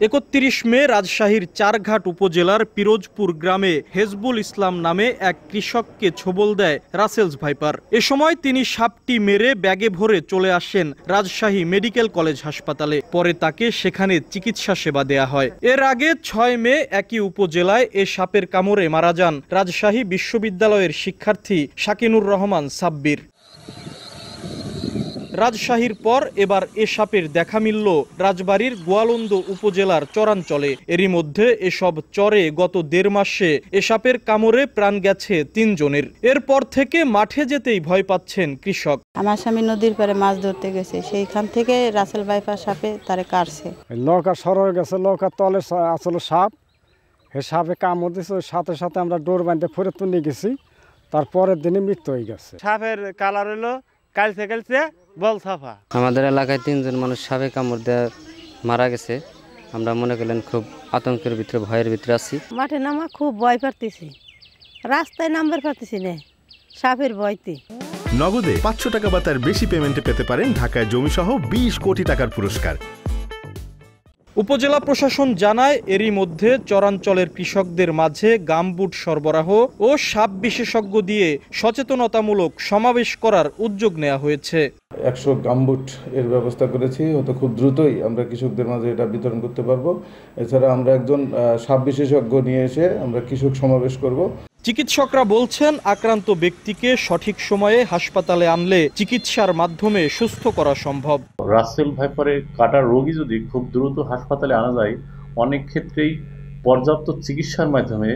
31 মে রাজশাহীর চারঘাট উপজেলার পিরোজপুর গ্রামে হেজবুল ইসলাম নামে এক কৃষককে ছোবল দেয় রাসেলস ভাইপার। এ সময় তিনি সাপটি মেরে ব্যাগে ভরে চলে আসেন রাজশাহী মেডিকেল কলেজ হাসপাতালে। পরে তাকে সেখানে চিকিৎসা সেবা দেয়া হয়। এর আগে 6 মে একই উপজেলায় এ সাপের কামড়ে মারা যান রাজশাহী বিশ্ববিদ্যালয়ের শিক্ষার্থী শাকিনুর রহমান সাব্বির। রাজশাহীর পর এবার এ সাপের দেখা মিলল রাজবাড়ীর গোয়ালন্দ উপজেলার চরাঞ্চলে। এরই মধ্যে এসব চরে গত 1.5 মাসে এ সাপের কামড়ে প্রাণ গেছে 3 জনের। এরপর থেকে মাঠে যেতেই ভয় পাচ্ছেন কৃষক। আমার স্বামী নদীর পাড়ে মাছ ধরতে গেছে, সেইখান থেকে রাসেল ভাইপার সাপে তারে কাটছে। নৌকা সর হয়ে গেছে, নৌকার তলে আসলে সাপ, হে সাপে কামড় দিয়েছে। ওই সাথে সাথে আমরা ডোর বাঁধতে ফেরে তুলে গেছি, তারপরের দিনে মৃত্যু হয়ে গেছে। সাপের কালার হলো কালচে বল সাফা। আমাদের এলাকায় 3 জন মানুষ সাপে কামড় দেওয়া মারা গেছে। আমরা মনে করলেন খুব আতঙ্কের ভিতরে, ভয়ের ভিতরে আছি। মাঠে নামা খুব ভয় পাচ্ছি, রাস্তায় নাম্বার পাচ্ছি না সাপের ভয়তে। নগদে 500 টাকা বা তার বেশি পেমেন্টে পেতে পারেন ঢাকায় জমিসহ 20 কোটি টাকার পুরস্কার। উপজেলা প্রশাসন জানায়, এরই মধ্যে চরাঞ্চলের কৃষকদের মাঝে গামবুট সরবরাহ ও সাপ বিশেষজ্ঞ দিয়ে সচেতনতামূলক সমাবেশ করার উদ্যোগ নেওয়া হয়েছে। 100 গামবুট এর ব্যবস্থা করেছি, হয়তো খুব দ্রুতই আমরা কৃষকদের মাঝে এটা বিতরণ করতে পারবো। এছাড়া আমরা একজন সাপ বিশেষজ্ঞ নিয়ে এসে আমরা কৃষক সমাবেশ করব। চিকিৎসকরা বলছেন, আক্রান্ত ব্যক্তিকে সঠিক সময়ে হাসপাতালে আনলে চিকিৎসার মাধ্যমে সুস্থ করা সম্ভব। রাসেল ভাইপারে কাটার রোগী যদি খুব দ্রুত হাসপাতালে আনা যায়, অনেক ক্ষেত্রেই পর্যাপ্ত চিকিৎসার মাধ্যমে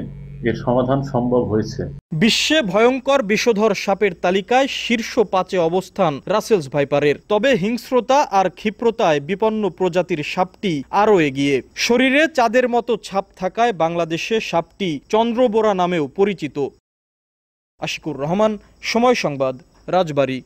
এর সমাধান সম্ভব হয়েছে। বিশ্বে ভয়ঙ্কর বিষধর সাপের তালিকায় শীর্ষ 5-এ অবস্থান রাসেলস ভাইপারের। তবে হিংস্রতা আর ক্ষিপ্রতায় বিপন্ন প্রজাতির সাপটি আরও এগিয়ে। শরীরে চাঁদের মতো ছাপ থাকায় বাংলাদেশে সাপটি চন্দ্রবোরা নামেও পরিচিত। আশিকুর রহমান, সময় সংবাদ, রাজবাড়ী।